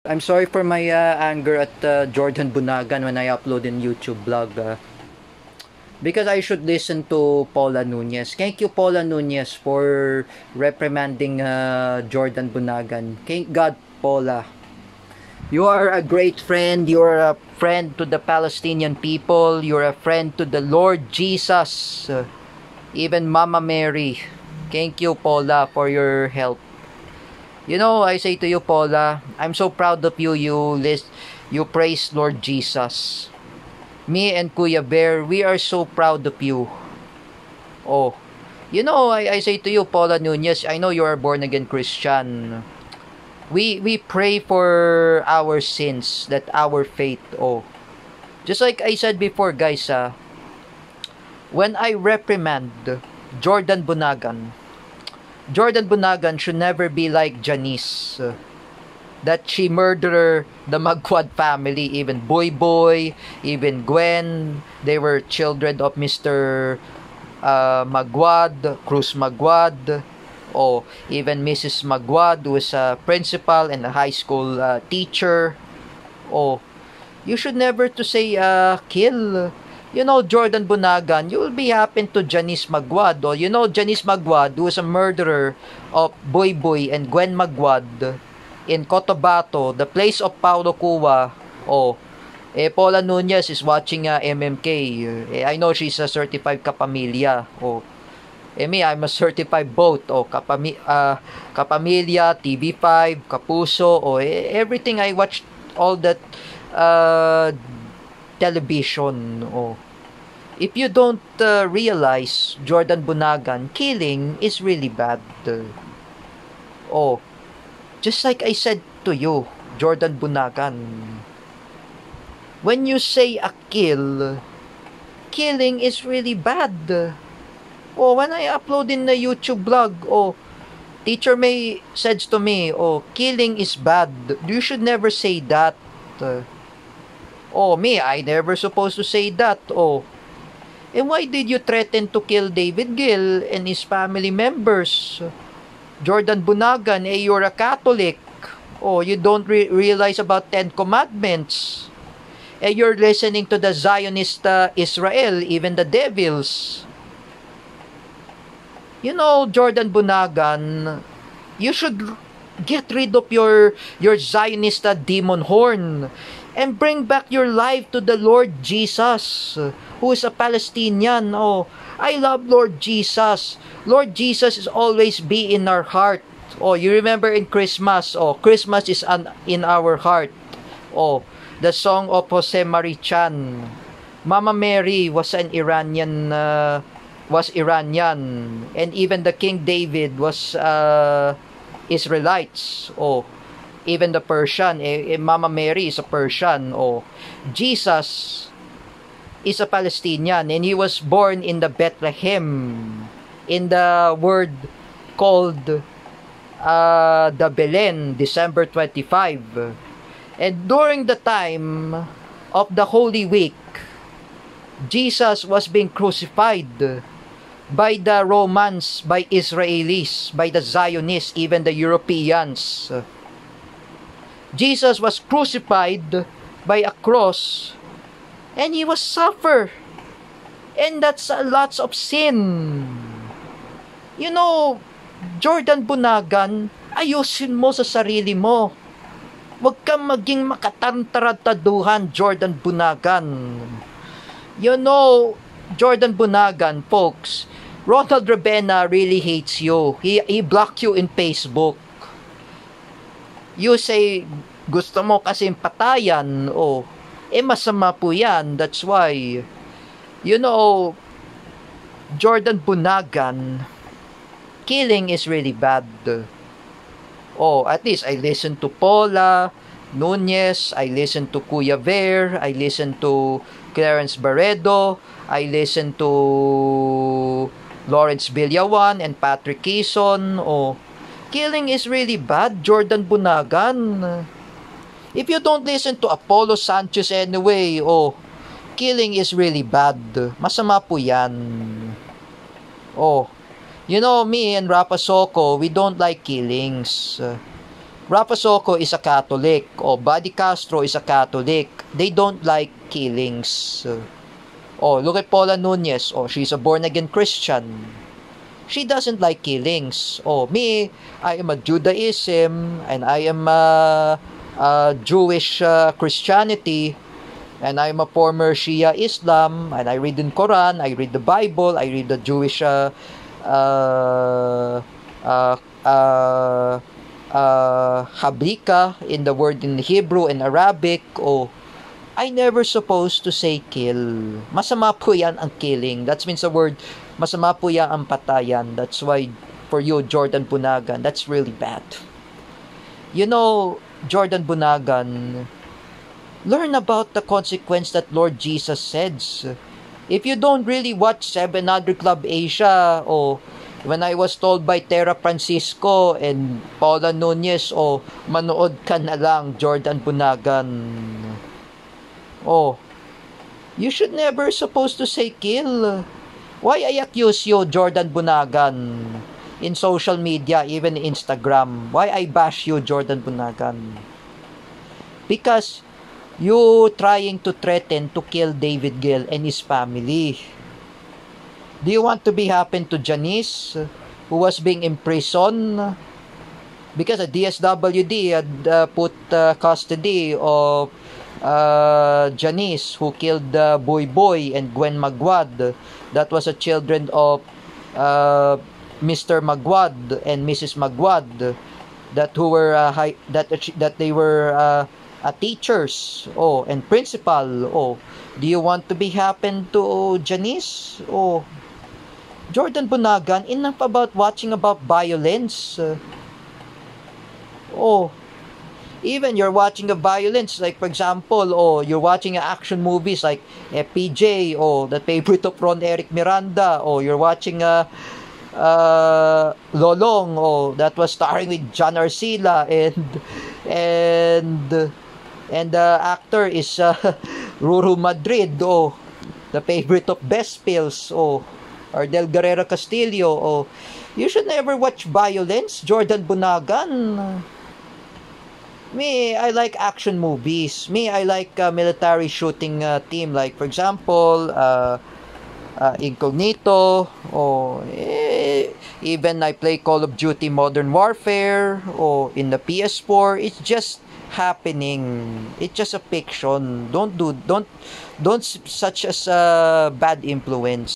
I'm sorry for my anger at Jordan Bunagan when I upload in YouTube blog. Because I should listen to Paula Nunez. Thank you, Paula Nunez, for reprimanding Jordan Bunagan. Thank God, Paula. You are a great friend. You are a friend to the Palestinian people. You are a friend to the Lord Jesus. Even Mama Mary. Thank you, Paula, for your help. You know, I say to you, Paula, I'm so proud of you. You praise Lord Jesus. Me and Kuya Bear, we are so proud of you. Oh, you know, I say to you, Paula Nunez, I know you are born again Christian. We pray for our sins, that our faith. Oh, just like I said before, guys, when I reprimand Jordan Bunagan should never be like Janice, that she murdered the Magwad family, even Boy Boy, even Gwen. They were children of Mr. Magwad, Cruz Magwad, or even Mrs. Magwad, who is a principal and a high school teacher. Oh, you should never to say kill. You know, Jordan Bunagan, you will be happen to Janice Magwad. Or you know, Janice Magwad, who is a murderer of Boy Boy and Gwen Magwad in Cotabato, the place of Paulo Cuba. Oh, Paula Nunez is watching MMK. I know she's a certified kapamilya. Oh, me, I'm a certified both. Oh, kapamilya, TV5, Kapuso. Oh, everything I watch, all that television. Oh, if you don't realize, Jordan Bunagan, killing is really bad. Oh, just like I said to you, Jordan Bunagan, when you say a kill, killing is really bad. Oh, when I upload in the YouTube blog, oh, Teacher May says to me, oh, killing is bad. You should never say that. Oh, me, I never supposed to say that. Oh, and why did you threaten to kill David Gill and his family members? Jordan Bunagan, you're a Catholic. Oh, you don't realize about 10 Commandments. You're listening to the Zionist Israel, even the devils. You know, Jordan Bunagan, you should get rid of your Zionist demon horn and bring back your life to the Lord Jesus, who is a Palestinian. Oh, I love Lord Jesus. Lord Jesus is always be in our heart. Oh, you remember in Christmas, oh, Christmas is in our heart. Oh, the song of Jose Marichan. Mama Mary was an Iranian, and even the King David was Israelites. Oh, even the Persian, Mama Mary is a Persian. Oh, Jesus is a Palestinian, and he was born in the Bethlehem, in the word called the Belen, December 25. And during the time of the Holy Week, Jesus was being crucified by the Romans, by Israelis, by the Zionists, even the Europeans. Jesus was crucified by a cross, and he was suffer. And that's lots of sin. You know, Jordan Bunagan, ayusin mo sa sarili mo. Huwag kang maging makatantarataduhan, Jordan Bunagan. You know, Jordan Bunagan, folks, Ronald Ravena really hates you. He blocked you in Facebook. You say, gusto mo kasi patayan. Oh, masama po yan. That's why, you know, Jordan Bunagan, killing is really bad. Oh, at least I listen to Paula Nunez, I listen to Kuya Ver, I listen to Clarence Barredo, I listen to Lawrence Villawan and Patrick Quezon. Oh, killing is really bad, Jordan Bunagan. If you don't listen to Apollo Sanchez anyway, oh, killing is really bad. Masama po yan. Oh, you know, me and Rafa Soco, we don't like killings. Rafa Soco is a Catholic. O Buddy Castro is a Catholic. They don't like killings. Oh, look at Paula Nunez. Oh, she's a born-again Christian. She doesn't like killings. Oh, me, I am a Judaism, and I am a Jewish Christianity, and I'm a former Shia Islam, and I read in Quran, I read the Bible, I read the Jewish Habrika in the word in Hebrew and Arabic. Oh, I never supposed to say kill. Masama po yan ang killing. That means the word, masama po yan ang patayan. That's why, for you, Jordan Bunagan, that's really bad. You know, Jordan Bunagan, learn about the consequence that Lord Jesus says. If you don't really watch 700 Club Asia, or when I was told by Tera Francisco and Paula Nunez, manood ka na lang, Jordan Bunagan. You should never supposed to say kill. Why I accuse you, Jordan Bunagan, in social media, even Instagram? Why I bash you, Jordan Bunagan? Because you trying to threaten to kill David Gill and his family. Do you want to be happen to Janice, who was being imprisoned because the DSWD had put custody of Janice, who killed Boy Boy and Gwen Maguad. That was a children of Mr. Maguad and Mrs. Maguad, that who were that they were teachers and principal. Do you want to be happen to Janice? Jordan Bunagan, enough about watching about violence. Even you're watching a violence, like for example, you're watching action movies like FPJ, the favorite of Ron Eric Miranda, you're watching Lolong, that was starring with John Arcila, and the actor is Ruru Madrid, the favorite of Best Pills, Ardel Guerrero Castillo. You should never watch violence, Jordan Bunagan. Me, I like action movies. Me, I like military shooting team. Like, for example, Incognito. Even I play Call of Duty Modern Warfare. In the PS4. It's just happening. It's just a fiction. Don't such as a bad influence.